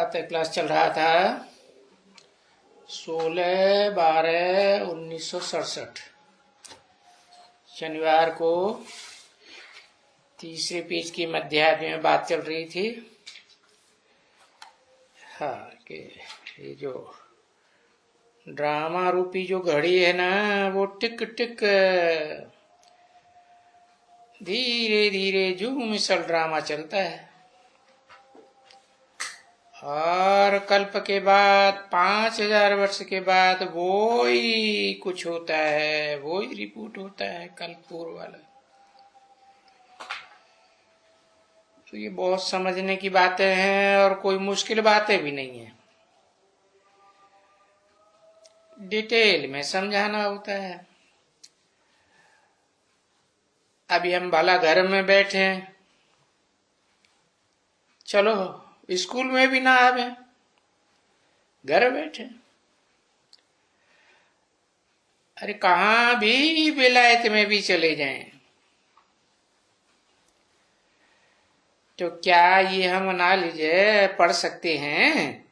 Class चल रहा था 16/12/1967 शनिवार को तीसरे पेज की मध्याह्न में बात चल रही थी। हाँ, कि ये जो ड्रामा रूपी जो घड़ी है ना, वो टिक टिक धीरे धीरे जूम मिसल ड्रामा चलता है। और कल्प के बाद 5000 वर्ष के बाद वो ही कुछ होता है, वो ही रिपीट होता है कल्प पूर्व वाला। तो ये बहुत समझने की बातें हैं और कोई मुश्किल बातें भी नहीं है, डिटेल में समझाना होता है। अभी हम भला घर में बैठे हैं, चलो स्कूल में भी ना आवे, घर बैठे। अरे कहां भी विलायत में भी चले जाएं, तो क्या ये हम ना लीजिए पढ़ सकते हैं?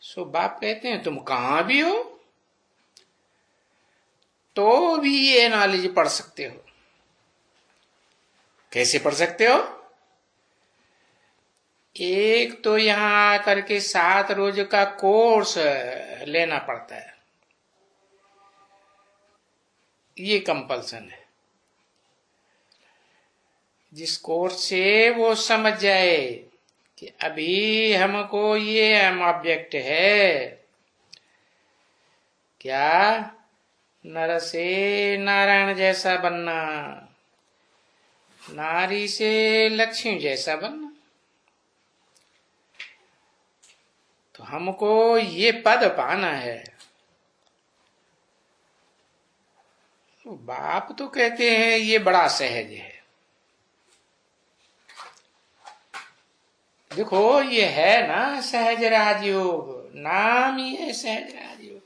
सो बाप कहते हैं तुम कहां भी हो तो भी ये नॉलेज पढ़ सकते हो। कैसे पढ़ सकते हो? एक तो यहां आकर के 7 रोज का कोर्स लेना पड़ता है, ये कंपल्सन है। जिस कोर्स से वो समझ जाए कि अभी हमको ये ऑब्जेक्ट है, क्या नर से नारायण जैसा बनना, नारी से लक्ष्मी जैसा बनना। तो हमको ये पद पाना है। तो बाप तो कहते हैं ये बड़ा सहज है। देखो ये है ना सहज राजयोग, नाम ही है सहज राजयोग।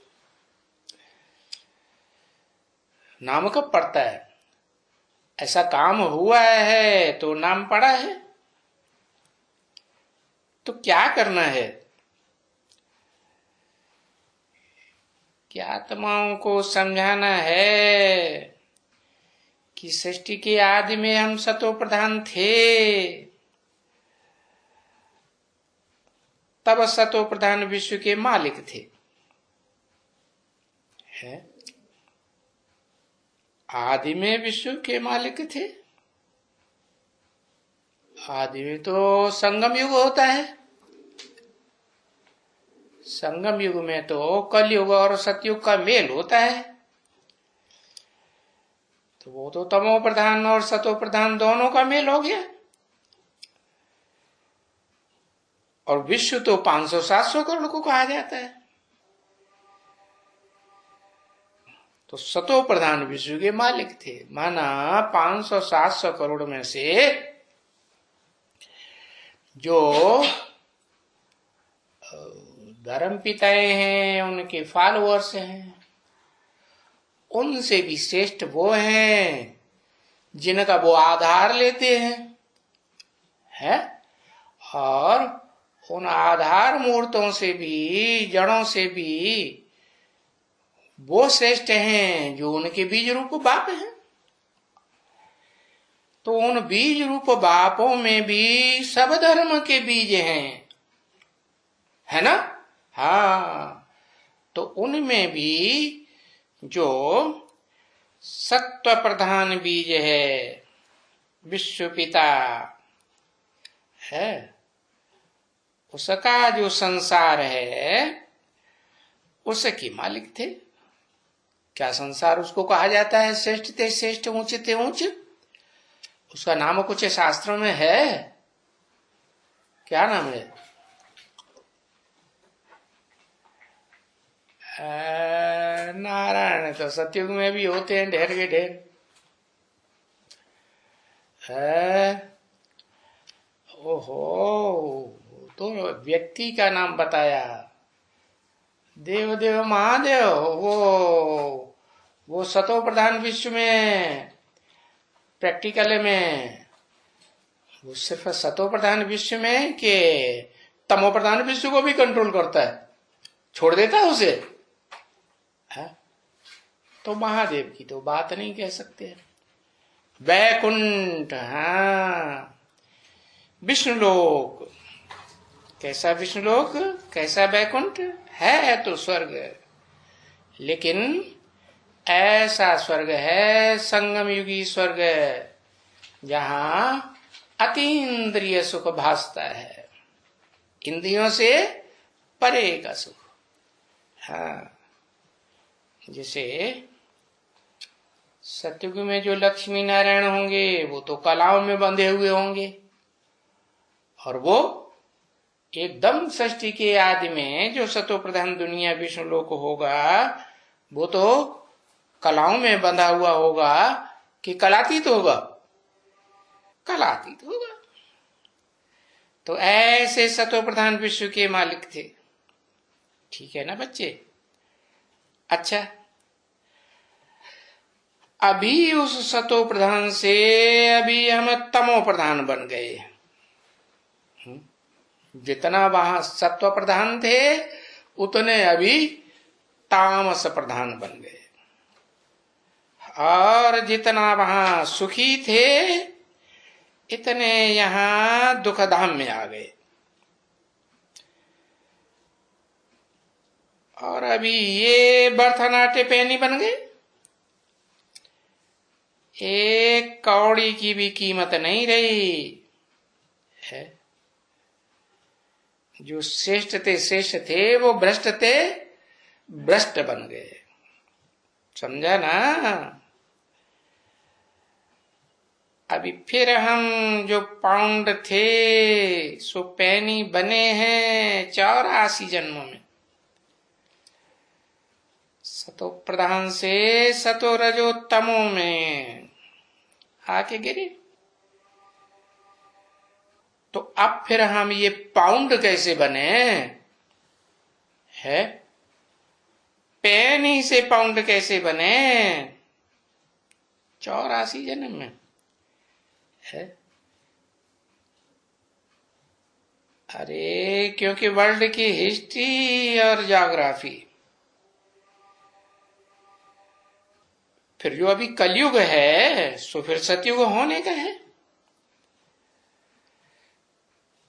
नाम कब पड़ता है? ऐसा काम हुआ है तो नाम पड़ा है। तो क्या करना है? कि आत्माओं को समझाना है कि सृष्टि के आदि में हम सतो प्रधान थे, तब सतो प्रधान विश्व के मालिक थे। है? आदि में विश्व के मालिक थे। आदि में तो संगम युग होता है। संगम युग में तो कलयुग और सतयुग का मेल होता है। तो वो तो तमो प्रधान और सतो प्रधान दोनों का मेल हो गया। और विश्व तो 500-700 करोड़ को कहा जाता है। तो सतो प्रधान विश्व के मालिक थे, माना 500-700 करोड़ में से जो धर्म पिताएं हैं, उनके फॉलोअर्स हैं, उनसे भी श्रेष्ठ वो हैं जिनका वो आधार लेते हैं, है? और उन आधार मूर्तों से भी, जड़ों से भी वो श्रेष्ठ हैं जो उनके बीज रूप बाप हैं। तो उन बीज रूप बापों में भी सब धर्म के बीज हैं, है ना? हाँ, तो उनमें भी जो सत्व प्रधान बीज है, विश्व पिता है, उसका जो संसार है उसके मालिक थे। क्या संसार उसको कहा जाता है? श्रेष्ठ थे श्रेष्ठ, ऊंचे थे ऊंच। उसका नाम कुछ शास्त्रों में है? क्या नाम है? नारायण तो सतयुग में भी होते हैं ढेर के ढेर। ओहो, तो व्यक्ति का नाम बताया, देव देव महादेव। वो सतो प्रधान विश्व में प्रैक्टिकल में वो सिर्फ सतो प्रधान विश्व में के तमो प्रधान विश्व को भी कंट्रोल करता है, छोड़ देता है उसे, है? तो महादेव की तो बात नहीं कह सकते। वैकुंठ, हाँ, विष्णुलोक। कैसा विष्णुलोक, कैसा वैकुंठ है? तो स्वर्ग, लेकिन ऐसा स्वर्ग है, संगम युगी स्वर्ग, जहां अतीन्द्रिय सुख भासता है, इंद्रियों से परे का सुख। हाँ, जैसे सतयुग में जो लक्ष्मी नारायण होंगे वो तो कलाओं में बंधे हुए होंगे, और वो एकदम सृष्टि के आदि में जो सतो प्रधान दुनिया विष्णु लोक होगा, वो तो कलाओं में बंधा हुआ होगा कि कलातीत होगा? कलातीत होगा। तो ऐसे सतो प्रधान विश्व के मालिक थे। ठीक है ना बच्चे? अच्छा, अभी उस सतो प्रधान से अभी हम तमो प्रधान बन गए। जितना वहां सत्व प्रधान थे उतने अभी तामस प्रधान बन गए, और जितना वहां सुखी थे इतने यहां दुखधाम में आ गए। और अभी ये बर्थनाट्य पैनी बन गए, एक कौड़ी की भी कीमत नहीं रही है। जो श्रेष्ठ थे वो भ्रष्ट थे, भ्रष्ट बन गए। समझा ना? अभी फिर हम जो पाउंड थे सो पैनी बने हैं 84 जन्मों में। सतो प्रधान से सतो रजो तमो में आके गिरे। तो अब फिर हम ये पाउंड कैसे बने है? पैनी से पाउंड कैसे बने? 84 जन्म में है। अरे क्योंकि वर्ल्ड की हिस्ट्री और ज्योग्राफी, फिर जो अभी कलयुग है सो फिर सतयुग होने का है।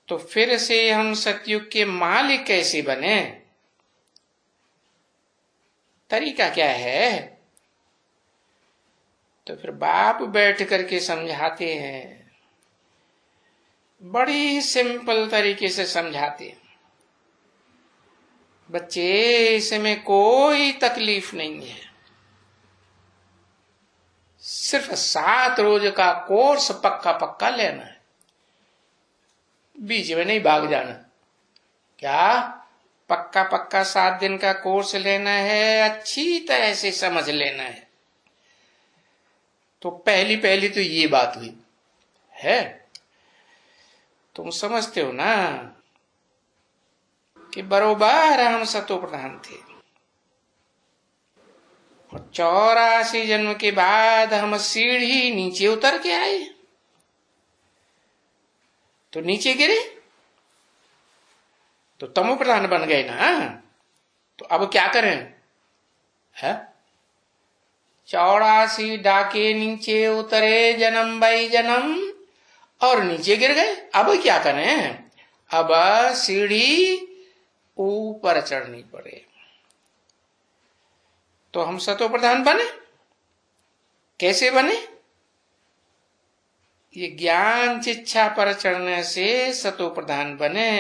तो फिर से हम सतयुग के मालिक कैसे बने? तरीका क्या है? तो फिर बाप बैठ करके समझाते हैं, बड़ी सिंपल तरीके से समझाते हैं। बच्चे, इसमें कोई तकलीफ नहीं है, सिर्फ 7 रोज का कोर्स पक्का पक्का लेना है, बीच में नहीं भाग जाना। क्या? पक्का पक्का 7 दिन का कोर्स लेना है, अच्छी तरह से समझ लेना है। तो पहली तो ये बात हुई है। तुम समझते हो ना कि बरोबर हम सतो प्रधान थे, और 84 जन्म के बाद हम सीढ़ी नीचे उतर के आए। तो नीचे गिरे तो तमो प्रधान बन गए ना। तो अब क्या करें है? 84 डाके नीचे उतरे जन्म बाई जन्म, और नीचे गिर गए। अब क्या करें? अब सीढ़ी ऊपर चढ़नी पड़े। तो हम सतो प्रधान बने। कैसे बने? ये ज्ञान चिच्छा पर चढ़ने से सतो प्रधान बने।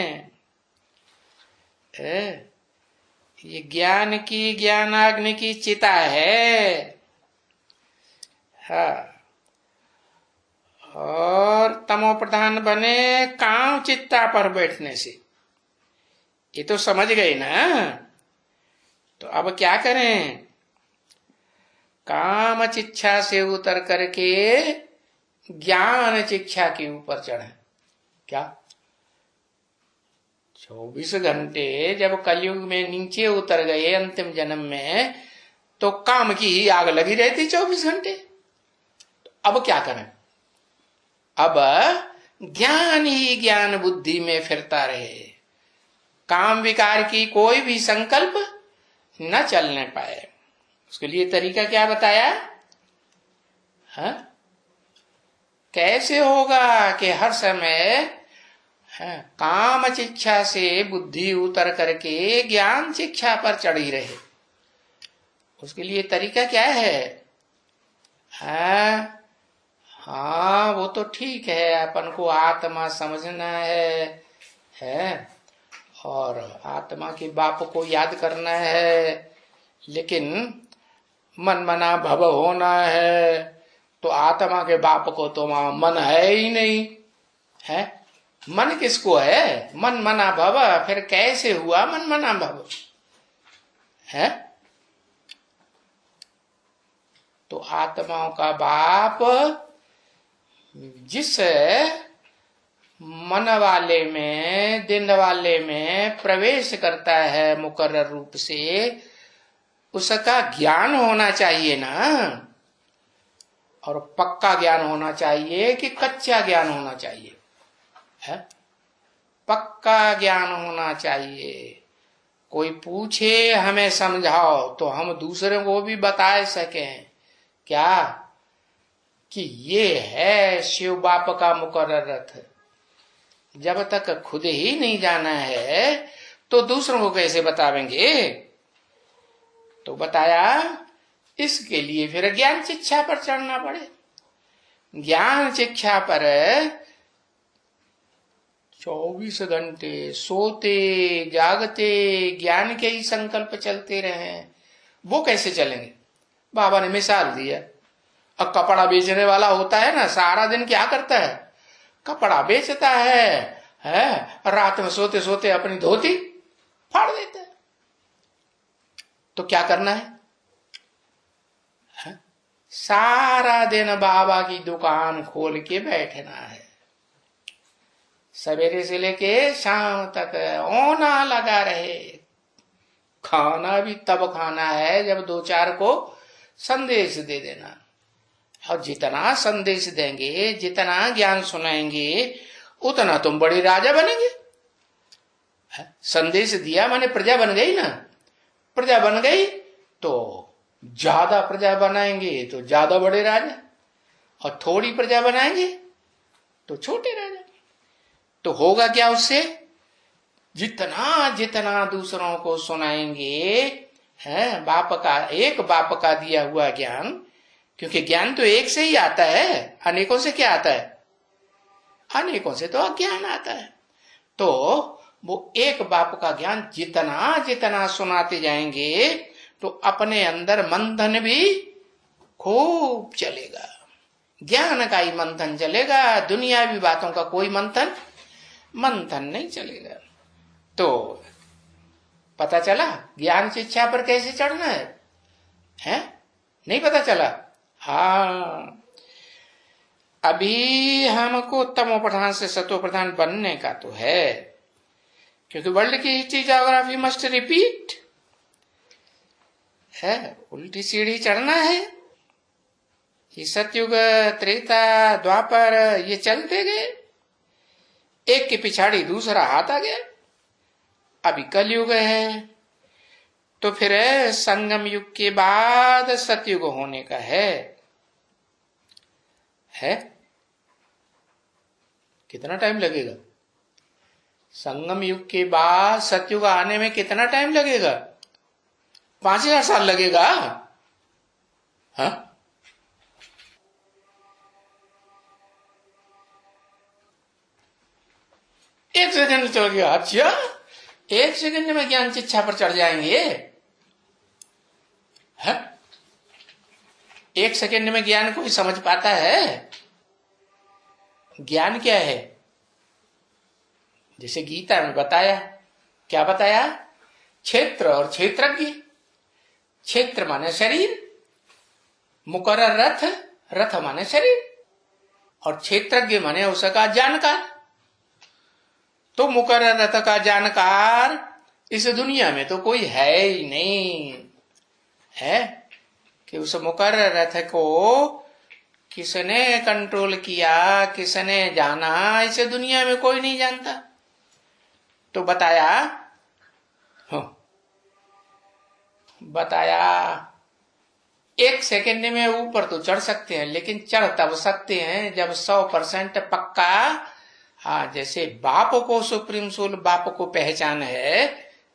ये ज्ञान की, ज्ञानाग्नि की चिता है। हाँ, और तमो प्रधान बने काम चित्ता पर बैठने से। ये तो समझ गए ना? तो अब क्या करें? काम चिच्छा से उतर करके ज्ञान चिच्छा के ऊपर चढ़े। क्या? 24 घंटे जब कलयुग में नीचे उतर गए अंतिम जन्म में, तो काम की ही आग लगी रहती 24 घंटे। तो अब क्या करें? अब ज्ञान ही ज्ञान बुद्धि में फिरता रहे। काम विकार की कोई भी संकल्प न चलने पाए। उसके लिए तरीका क्या बताया? हाँ? कैसे होगा कि हर समय काम शिक्षा से बुद्धि उतर करके ज्ञान शिक्षा पर चढ़ी रहे। उसके लिए तरीका क्या है? हाँ वो तो ठीक है, अपन को आत्मा समझना है और आत्मा के बाप को याद करना है, लेकिन मन मना भव होना है। तो आत्मा के बाप को तो वहां मन है ही नहीं है। मन किसको है? मन मना भव। फिर कैसे हुआ मन मना भव है? तो आत्माओं का बाप जिस मन वाले में, दिन वाले में प्रवेश करता है मुकर्रर रूप से, उसका ज्ञान होना चाहिए ना। और पक्का ज्ञान होना चाहिए कि कच्चा ज्ञान होना चाहिए? है पक्का ज्ञान होना चाहिए। कोई पूछे हमें समझाओ तो हम दूसरे को भी बता सकें क्या कि ये है शिव बाप का मुकर्रर रथ। जब तक खुद ही नहीं जाना है तो दूसरों को कैसे बतावेंगे? तो बताया इसके लिए फिर ज्ञान शिक्षा पर चढ़ना पड़े। ज्ञान शिक्षा पर 24 घंटे सोते जागते ज्ञान के ही संकल्प चलते रहे। वो कैसे चलेंगे? बाबा ने मिसाल दिया। अब कपड़ा बेचने वाला होता है ना, सारा दिन क्या करता है? कपड़ा बेचता है रात में सोते सोते अपनी धोती फाड़ देता है। तो क्या करना है? सारा दिन बाबा की दुकान खोल के बैठना है, सवेरे से लेके शाम तक ओना लगा रहे। खाना भी तब खाना है जब दो चार को संदेश दे देना। और जितना संदेश देंगे, जितना ज्ञान सुनाएंगे, उतना तुम बड़े राजा बनेंगे। संदेश दिया माने प्रजा बन गई ना। प्रजा बन गई तो ज्यादा प्रजा बनाएंगे तो ज्यादा बड़े राजा, और थोड़ी प्रजा बनाएंगे तो छोटे राजा। तो होगा क्या उससे? जितना जितना दूसरों को सुनाएंगे है बाप का, एक बाप का दिया हुआ ज्ञान, क्योंकि ज्ञान तो एक से ही आता है, अनेकों से क्या आता है? अनेकों से तो अज्ञान आता है। तो वो एक बाप का ज्ञान जितना जितना सुनाते जाएंगे तो अपने अंदर मंथन भी खूब चलेगा। ज्ञान का ही मंथन चलेगा, दुनियावी बातों का कोई मंथन नहीं चलेगा। तो पता चला ज्ञान शिक्षा पर कैसे चढ़ना है? नहीं पता चला? हाँ, अभी हमको तमो प्रधान से सतो प्रधान बनने का तो है, क्योंकि वर्ल्ड की हिस्ट्री ज्योग्राफी मस्ट रिपीट है। उल्टी सीढ़ी चढ़ना है। ये सतयुग, त्रेता, द्वापर ये चलते गए, एक के पिछाड़ी दूसरा हाथ आ गया। अभी कलयुग है, तो फिर संगम युग के बाद सतयुग होने का है। कितना टाइम लगेगा? संगम युग के बाद सतयुग आने में कितना टाइम लगेगा? 5000 साल लगेगा। हाँ, एक सेकंड चल गया। अच्छा, एक सेकंड में ज्ञान शिक्षा पर चढ़ जाएंगे? है? एक सेकंड में ज्ञान कोई समझ पाता है? ज्ञान क्या है? जैसे गीता में बताया, क्या बताया? क्षेत्र और क्षेत्रज्ञ। क्षेत्र माने शरीर, मुकर्रर रथ, रथ माने शरीर, और क्षेत्रज्ञ माने उसका जानकार। तो मुकर्रर रथ का जानकार इस दुनिया में तो कोई है ही नहीं है कि उस मुकर्रर रथ को किसने कंट्रोल किया, किसने जाना, इसे दुनिया में कोई नहीं जानता। तो बताया हाँ, बताया 1 सेकंड में ऊपर तो चढ़ सकते हैं, लेकिन चढ़ तब सकते हैं जब 100% पक्का। हाँ, जैसे बाप को, सुप्रीम सोल बाप को पहचान है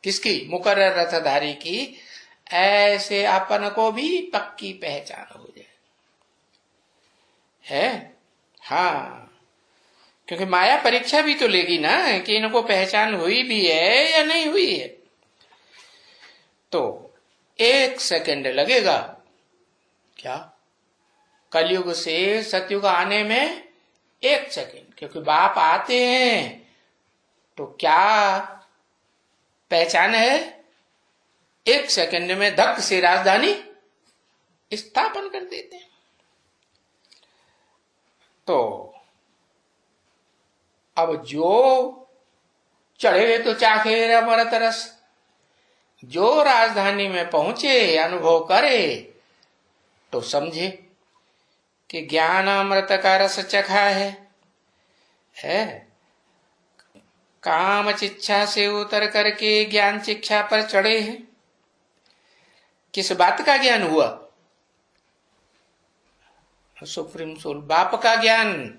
किसकी, मुकर्रर रथधारी की, ऐसे अपन को भी पक्की पहचान हो जाए है। हाँ, क्योंकि माया परीक्षा भी तो लेगी ना कि इनको पहचान हुई भी है या नहीं हुई है। तो 1 सेकंड लगेगा क्या, कलयुग से सतयुग आने में 1 सेकंड, क्योंकि बाप आते हैं तो क्या पहचान है, 1 सेकंड में धक से राजधानी स्थापन कर देते हैं। तो अब जो चढ़े तो चाखे अमृत रस, जो राजधानी में पहुंचे अनुभव करे तो समझे कि ज्ञान अमृत का रस चखा है। काम शिक्षा से उतर करके ज्ञान शिक्षा पर चढ़े हैं। किस बात का ज्ञान हुआ, सुप्रीम सोल बाप का ज्ञान।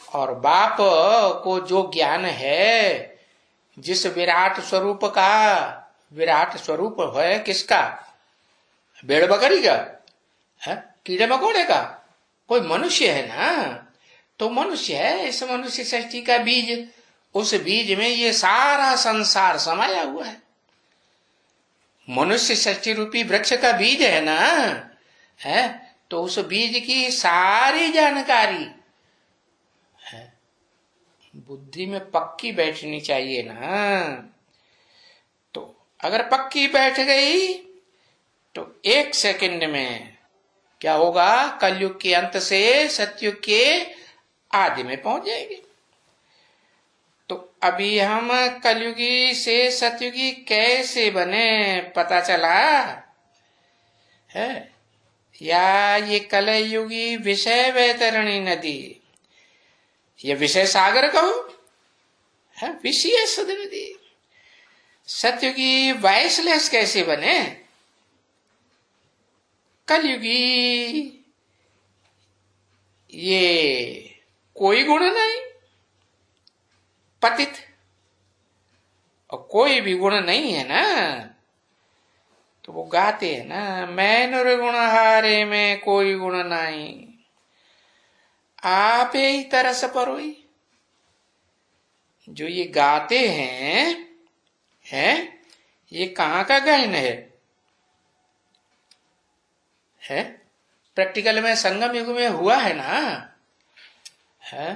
और बाप को जो ज्ञान है, जिस विराट स्वरूप का, विराट स्वरूप है किसका, भेड़ बकरी का है, कीड़े मकोड़े का, कोई मनुष्य है ना, तो मनुष्य है, इस मनुष्य सृष्टि का बीज, उस बीज में ये सारा संसार समाया हुआ है। मनुष्य सृष्टि रूपी वृक्ष का बीज है ना, है, तो उस बीज की सारी जानकारी है, बुद्धि में पक्की बैठनी चाहिए ना। तो अगर पक्की बैठ गई तो 1 सेकंड में क्या होगा, कलयुग के अंत से सतयुग के आदि में पहुंच जाएंगे। तो अभी हम कलयुगी से सतयुगी कैसे बने पता चला है, या ये कलयुगी विषय वैतरणी नदी, ये विषय सागर कहो है, विषय सुध नदी। सतयुगी वाइसलेस कैसे बने, कलयुगी ये कोई गुण नहीं, पतित, और कोई भी गुण नहीं है ना, तो वो गाते हैं ना, मैं निर्गुण हारे में कोई गुण नहीं, आप ही तरस परोई। जो ये गाते हैं ये कहाँ का गायन है, प्रैक्टिकल में संगम युग में हुआ है ना, है,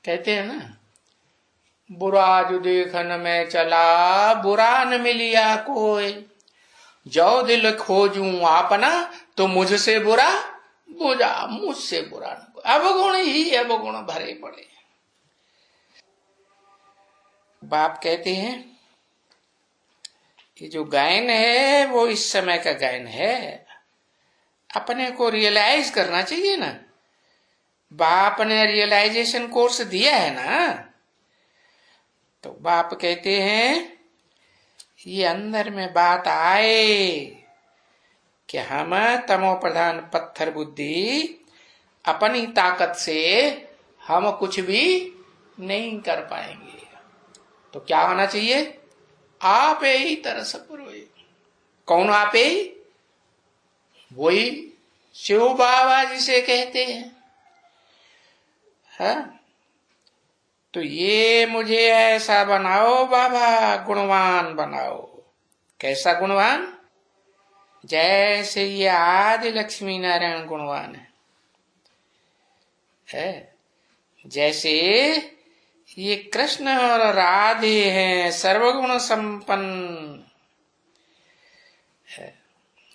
कहते हैं ना, बुरा जो देखन में चला बुरा न मिलिया कोई, जो दिल खोजूं आपना तो मुझसे बुरा बुझा, मुझसे बुरा न, अवगुण ही अवगुण भरे पड़े। बाप कहते हैं कि जो गायन है वो इस समय का गायन है, अपने को रियलाइज करना चाहिए ना। बाप ने रियलाइजेशन कोर्स दिया है ना, तो बाप कहते हैं ये अंदर में बात आए कि हम तमो प्रधान पत्थर बुद्धि अपनी ताकत से हम कुछ भी नहीं कर पाएंगे। तो क्या होना चाहिए, आप ही तरस पुरोए। कौन आप ही, वही शिव बाबा जिसे कहते हैं, है? तो ये मुझे ऐसा बनाओ बाबा, गुणवान बनाओ। कैसा गुणवान, जैसे ये आदि लक्ष्मी नारायण गुणवान है, जैसे ये कृष्ण और राधे हैं सर्वगुण संपन्न है,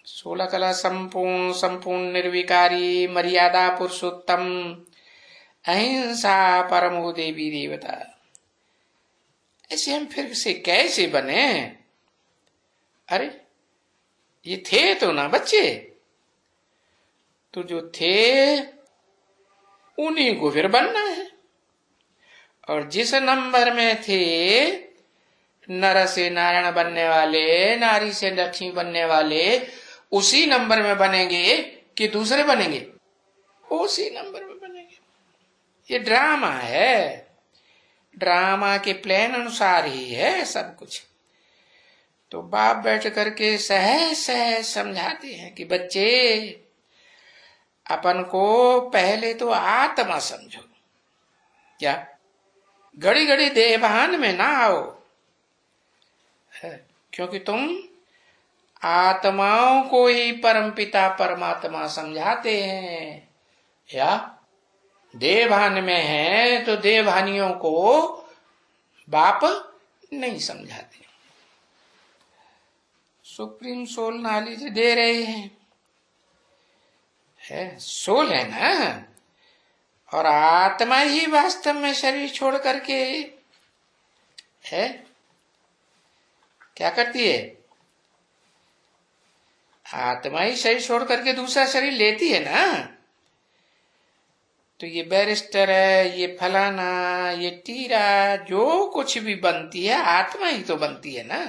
16 कला संपूर्ण, संपूर्ण निर्विकारी, मर्यादा पुरुषोत्तम, अहिंसा परमो देवी देवता। ऐसे हम फिर से कैसे बने, अरे ये थे तो ना बच्चे, तो जो थे उन्हीं को फिर बनना है। और जिस नंबर में थे, नर से नारायण बनने वाले, नारी से लक्ष्मी बनने वाले, उसी नंबर में बनेंगे कि दूसरे बनेंगे? उसी नंबर में बनेंगे। ये ड्रामा है, ड्रामा के प्लान अनुसार ही है सब कुछ। तो बाप बैठ करके सहज सहज समझाते हैं कि बच्चे, अपन को पहले तो आत्मा समझो। क्या? घड़ी घड़ी देहभान में ना आओ, क्योंकि तुम आत्माओं को ही परमपिता परमात्मा समझाते हैं, या देवभान में है तो देवभानियों को बाप नहीं समझाते। सुप्रीम सोल नॉलेज दे रहे हैं, है सोल है ना, और आत्मा ही वास्तव में शरीर छोड़ करके है क्या करती है? आत्मा ही शरीर छोड़ करके दूसरा शरीर लेती है ना। तो ये बैरिस्टर है, ये फलाना, ये टीरा, जो कुछ भी बनती है आत्मा ही तो बनती है ना,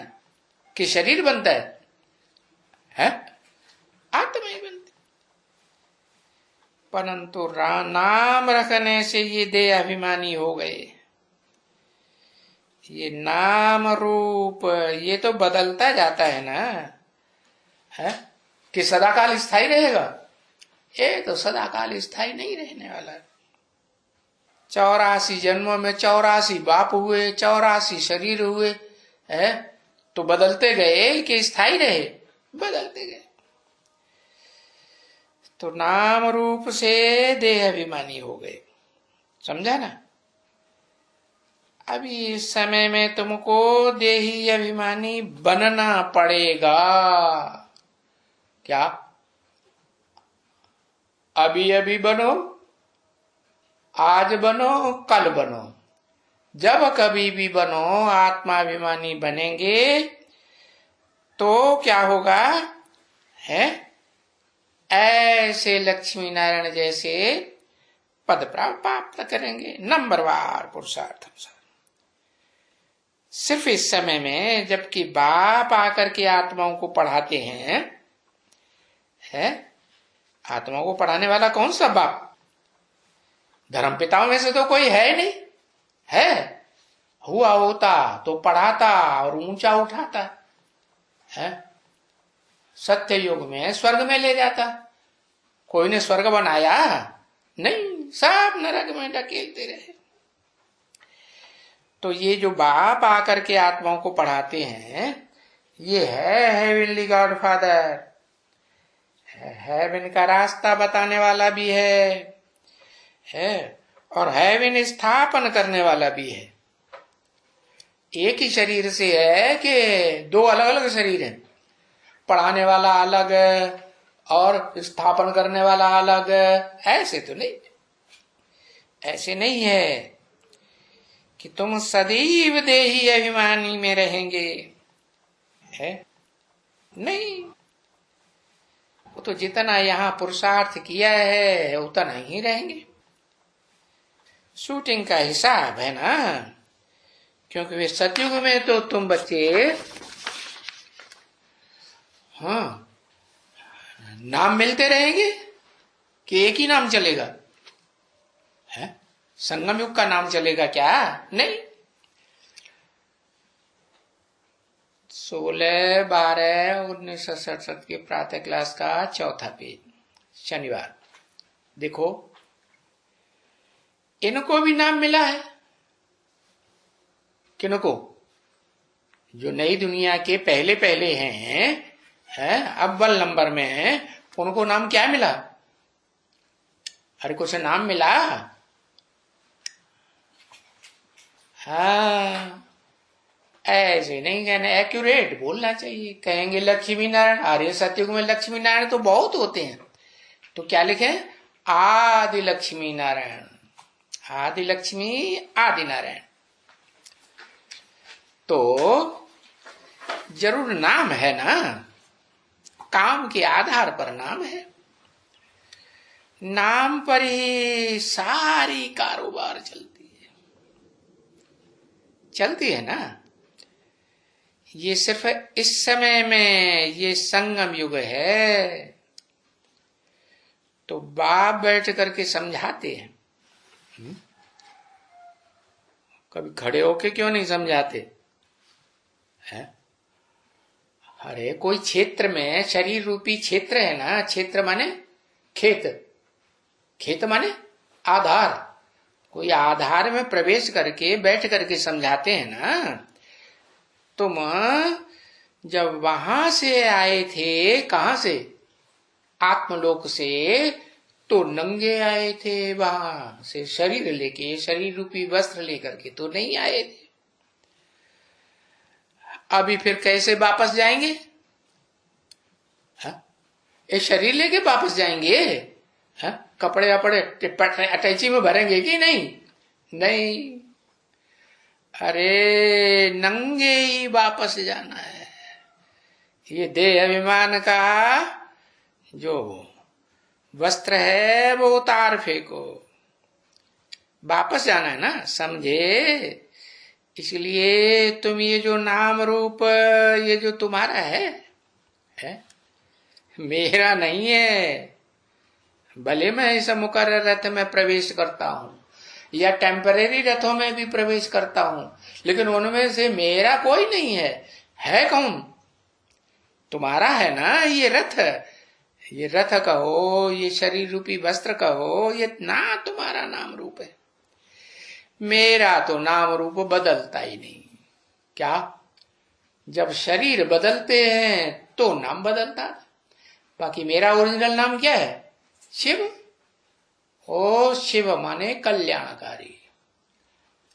कि शरीर बनता है? आत्मा ही बनती। परंतु नाम रखने से ये देह अभिमानी हो गए। ये नाम रूप ये तो बदलता जाता है ना, है कि सदाकाल स्थायी रहेगा? ये तो सदाकाल स्थायी नहीं रहने वाला। 84 जन्मों में 84 बाप हुए, 84 शरीर हुए, है तो बदलते गए कि स्थायी रहे? बदलते गए। तो नाम रूप से देह अभिमानी हो गए, समझा ना? अभी इस समय में तुमको देही अभिमानी बनना पड़ेगा। क्या? अभी अभी बनो, आज बनो, कल बनो, जब कभी भी बनो आत्माभिमानी बनेंगे तो क्या होगा? है ऐसे लक्ष्मी नारायण जैसे पद प्राप्त करेंगे, नंबरवार पुरुषार्थ। सिर्फ इस समय में जबकि बाप आकर के आत्माओं को पढ़ाते हैं, है आत्माओं को पढ़ाने वाला कौन सा बाप? धर्म पिताओं में से तो कोई है नहीं, है हुआ होता तो पढ़ाता और ऊंचा उठाता, है सत्य युग में स्वर्ग में ले जाता। कोई ने स्वर्ग बनाया नहीं, सब नरक में ढकेलते रहे। तो ये जो बाप आकर के आत्माओं को पढ़ाते हैं, ये है हेवनली गॉड फादर, हेवन का रास्ता बताने वाला भी है और हेवन स्थापन करने वाला भी है। एक ही शरीर से है कि दो अलग अलग शरीर हैं? पढ़ाने वाला अलग और स्थापन करने वाला अलग, ऐसे तो नहीं, ऐसे नहीं है कि तुम सदैव देही अभिमानी में रहेंगे, है नहीं। वो तो जितना यहां पुरुषार्थ किया है उतना ही रहेंगे। शूटिंग का हिसाब है ना, क्योंकि वे सतयुग में तो तुम बच्चे, हाँ नाम मिलते रहेंगे कि एक ही नाम चलेगा? है संगम युग का नाम चलेगा क्या? नहीं। 16/12/1967 के प्रातः क्लास का 4था पेज, शनिवार। देखो इनको भी नाम मिला है। किनको? जो नई दुनिया के पहले पहले हैं, अव्वल नंबर में हैं, उनको नाम क्या मिला? हर को से नाम मिला। हाँ ऐसे नहीं कहना, एक्यूरेट बोलना चाहिए। कहेंगे लक्ष्मी नारायण, अरे सतयुग में लक्ष्मी नारायण तो बहुत होते हैं, तो क्या लिखे? आदि लक्ष्मी नारायण, आदि लक्ष्मी आदि नारायण। तो जरूर नाम है ना, काम के आधार पर नाम है। नाम पर ही सारी कारोबार चलती है। चलती है ना। ये सिर्फ इस समय में ये संगम युग है, तो बाप बैठ करके समझाते हैं। कभी खड़े होके क्यों नहीं समझाते है? अरे कोई क्षेत्र में शरीर रूपी क्षेत्र है ना, क्षेत्र माने खेत, खेत माने आधार, कोई आधार में प्रवेश करके बैठ करके समझाते हैं ना। तुम जब वहां से आए थे, कहां से, आत्मलोक से, तो नंगे आए थे, वहां से शरीर लेके, शरीर रूपी वस्त्र लेकर के तो नहीं आए थे। अभी फिर कैसे वापस जाएंगे? ये शरीर लेके वापस जाएंगे? कपड़े वपड़े अटैची में भरेंगे कि नहीं? नहीं, अरे नंगे ही वापस जाना है। ये देह अभिमान का जो वस्त्र है वो उतार फेंको, वापस जाना है ना, समझे? इसलिए तुम ये जो नाम रूप ये जो तुम्हारा है मेरा नहीं है। भले मैं इस मुकर्रर रथ में प्रवेश करता हूं या टेम्परेरी रथों में भी प्रवेश करता हूं, लेकिन उनमें से मेरा कोई नहीं है। है कौन? तुम्हारा है ना ये रथ। ये रथ कहो, ये शरीर रूपी वस्त्र कहो, ये ना तुम्हारा नाम रूप है। मेरा तो नाम रूप बदलता ही नहीं। क्या? जब शरीर बदलते हैं तो नाम बदलता है। बाकी मेरा ओरिजिनल नाम क्या है? शिव। ओ शिव माने कल्याणकारी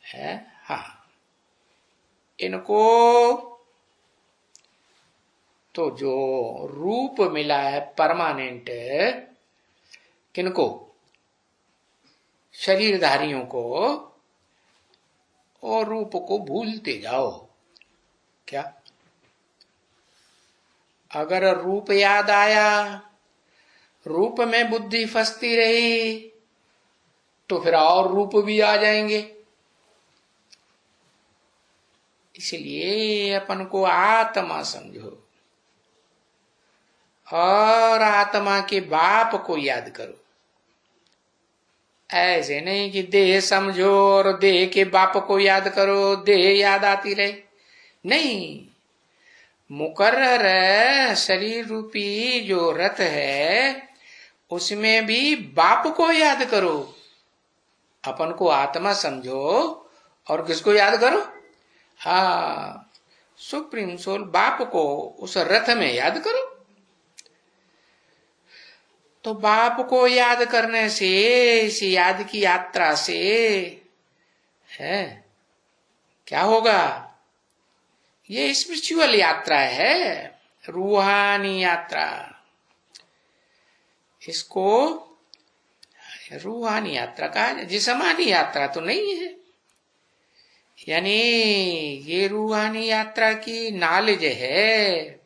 है। हाँ, इनको तो जो रूप मिला है परमानेंट, किनको? शरीरधारियों को। और रूप को भूलते जाओ। क्या? अगर रूप याद आया, रूप में बुद्धि फंसती रही, तो फिर और रूप भी आ जाएंगे। इसलिए अपन को आत्मा समझो और आत्मा के बाप को याद करो। ऐसे नहीं कि देह समझो और देह के बाप को याद करो, देह याद आती रहे। नहीं, मुकर्रर शरीर रूपी जो रथ है उसमें भी बाप को याद करो। अपन को आत्मा समझो और किसको याद करो? हाँ, सुप्रीम सोल बाप को उस रथ में याद करो। तो बाप को याद करने से, इस याद की यात्रा से है क्या होगा? ये स्पिरिचुअल यात्रा है, रूहानी यात्रा। इसको रूहानी यात्रा कहा जाए, जिस्मानी यात्रा तो नहीं है। यानी ये रूहानी यात्रा की नॉलेज है।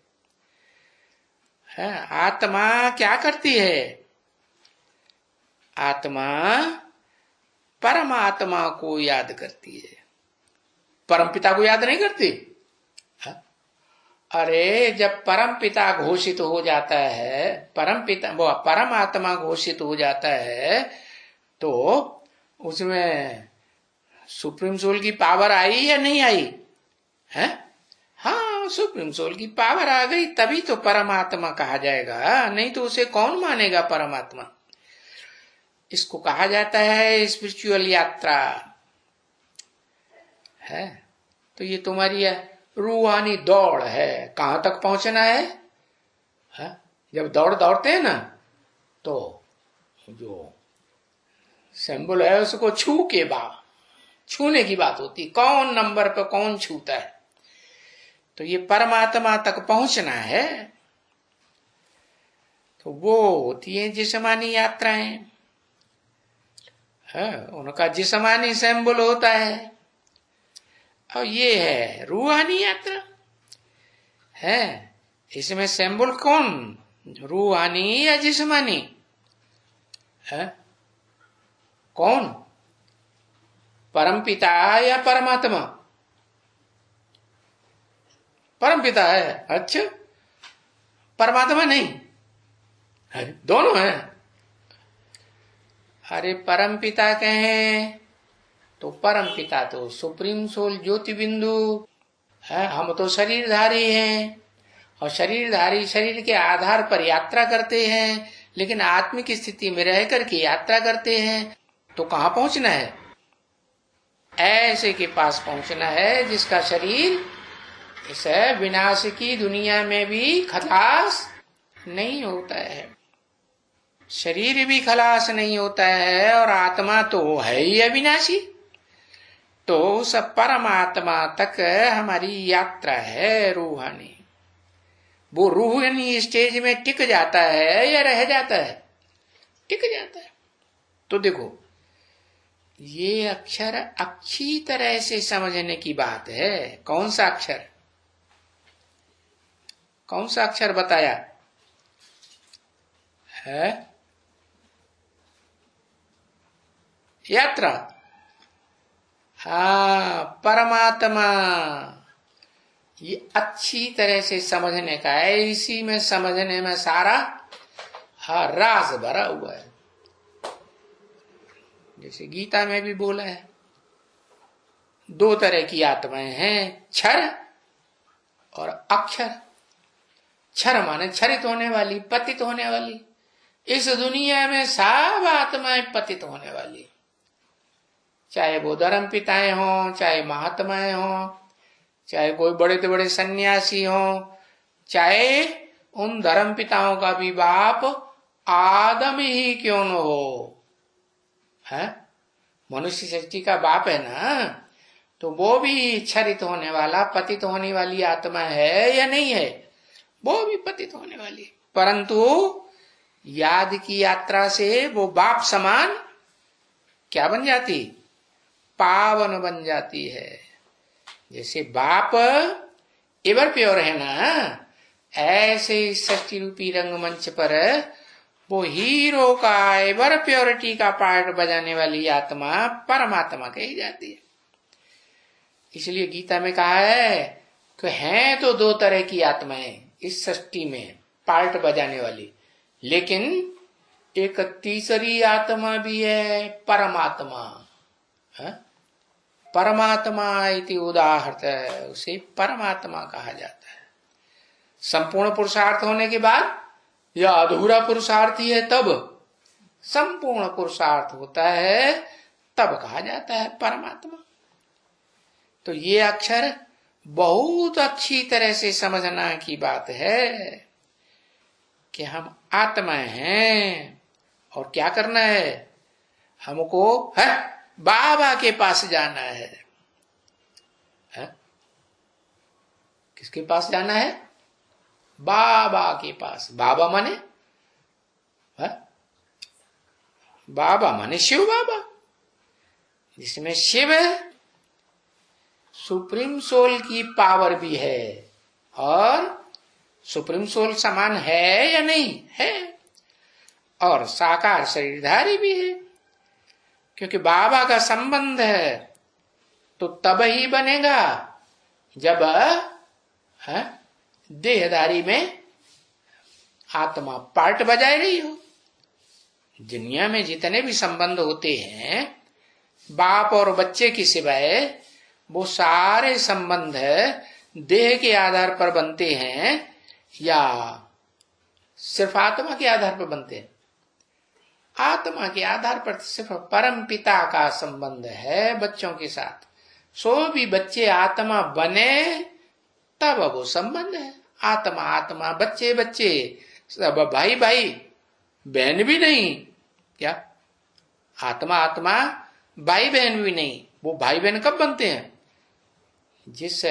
आत्मा क्या करती है? आत्मा परमात्मा को याद करती है, परम पिता को याद नहीं करती। अरे जब परम पिता घोषित हो जाता है, परम पिता वो परमात्मा घोषित हो जाता है, तो उसमें सुप्रीम सोल की पावर आई या नहीं आई है? हाँ, सुप्रीम सोल की पावर आ गई तभी तो परमात्मा कहा जाएगा, नहीं तो उसे कौन मानेगा परमात्मा। इसको कहा जाता है स्पिरिचुअल यात्रा है। तो ये तुम्हारी रूहानी दौड़ है। कहां तक पहुंचना है? जब दौड़ते हैं ना, तो जो सिंबल है उसको छूने की बात होती, कौन नंबर पे कौन छूता है। तो ये परमात्मा तक पहुंचना है, तो वो होती है जिस्मानी यात्राएं। उनका जिस्मानी सिंबल होता है, और ये है रूहानी यात्रा है। इसमें सिंबल कौन, रूहानी या जिस्मानी है? कौन, परमपिता या परमात्मा? परम पिता है। अच्छा, परमात्मा नहीं? अरे दोनों है। अरे परम पिता कहें तो परम पिता तो सुप्रीम सोल ज्योति बिंदु है, हम तो शरीरधारी हैं और शरीरधारी शरीर के आधार पर यात्रा करते हैं, लेकिन आत्मिक स्थिति में रह करके यात्रा करते हैं। तो कहां पहुंचना है? ऐसे के पास पहुंचना है जिसका शरीर इस विनाश की दुनिया में भी खलास नहीं होता है, शरीर भी खलास नहीं होता है, और आत्मा तो है ही अविनाशी। तो उस परमात्मा तक हमारी यात्रा है रूहानी। वो रूहानी स्टेज में टिक जाता है या रह जाता है? टिक जाता है। तो देखो, ये अक्षर अच्छी तरह से समझने की बात है। कौन सा अक्षर? कौन सा अक्षर बताया है? यात्रा। हाँ, परमात्मा। ये अच्छी तरह से समझने का है, इसी में समझने में सारा राज भरा हुआ है। जैसे गीता में भी बोला है, दो तरह की आत्माएं हैं, क्षर और अक्षर। क्षर माने क्षरित होने वाली, पतित होने वाली। इस दुनिया में सब आत्माएं पतित होने वाली, चाहे वो धर्म पिताएं हों, चाहे महात्माएं हों, चाहे कोई बड़े से बड़े सन्यासी हों, चाहे उन धर्म पिताओं का भी बाप आदम ही क्यों न हो, है मनुष्य सृष्टि का बाप है ना, तो वो भी क्षरित होने वाला, पतित होने वाली आत्मा है या नहीं है? वो भी पतित होने वाली, परंतु याद की यात्रा से वो बाप समान क्या बन जाती? पावन बन जाती है। जैसे बाप एवर प्योर है ना, ऐसे सृष्टि रूपी रंगमंच पर वो हीरो का एवर प्योरिटी का पार्ट बजाने वाली आत्मा परमात्मा कही जाती है। इसलिए गीता में कहा है कि हैं तो दो तरह की आत्माएं इस सृष्टि में पार्ट बजाने वाली, लेकिन एक तीसरी आत्मा भी है, परमात्मा है? परमात्मा इति उदाहरत है, उसे परमात्मा कहा जाता है। संपूर्ण पुरुषार्थ होने के बाद या अधूरा पुरुषार्थ ही है तब संपूर्ण पुरुषार्थ होता है, तब कहा जाता है परमात्मा। तो ये अक्षर बहुत अच्छी तरह से समझना की बात है कि हम आत्माएं हैं और क्या करना है? हमको है बाबा के पास जाना है। किसके पास जाना है? बाबा के पास। बाबा माने है? बाबा माने शिव बाबा, जिसमें शिव है, सुप्रीम सोल की पावर भी है, और सुप्रीम सोल समान है या नहीं है, और साकार शरीरधारी भी है। क्योंकि बाबा का संबंध है तो तब ही बनेगा जब देहधारी में आत्मा पार्ट बजाए रही हो। दुनिया में जितने भी संबंध होते हैं बाप और बच्चे के सिवाय, वो सारे संबंध देह के आधार पर बनते हैं या सिर्फ आत्मा के आधार पर बनते हैं? आत्मा के आधार पर सिर्फ परम पिता का संबंध है बच्चों के साथ। सो भी बच्चे आत्मा बने तब वो संबंध है। आत्मा आत्मा, बच्चे बच्चे, सब भाई भाई, बहन भी नहीं। क्या आत्मा आत्मा, भाई बहन भी नहीं। वो भाई बहन कब बनते हैं? जिस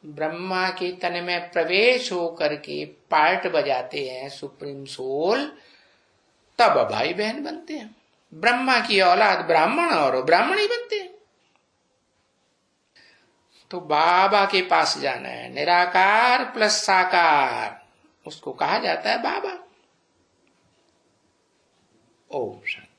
ब्रह्मा के तन में प्रवेश होकर के पार्ट बजाते हैं सुप्रीम सोल, तब भाई बहन बनते हैं। ब्रह्मा की औलाद ब्राह्मण और ब्राह्मणी बनते हैं। तो बाबा के पास जाना है, निराकार प्लस साकार, उसको कहा जाता है बाबा। ओम शांति।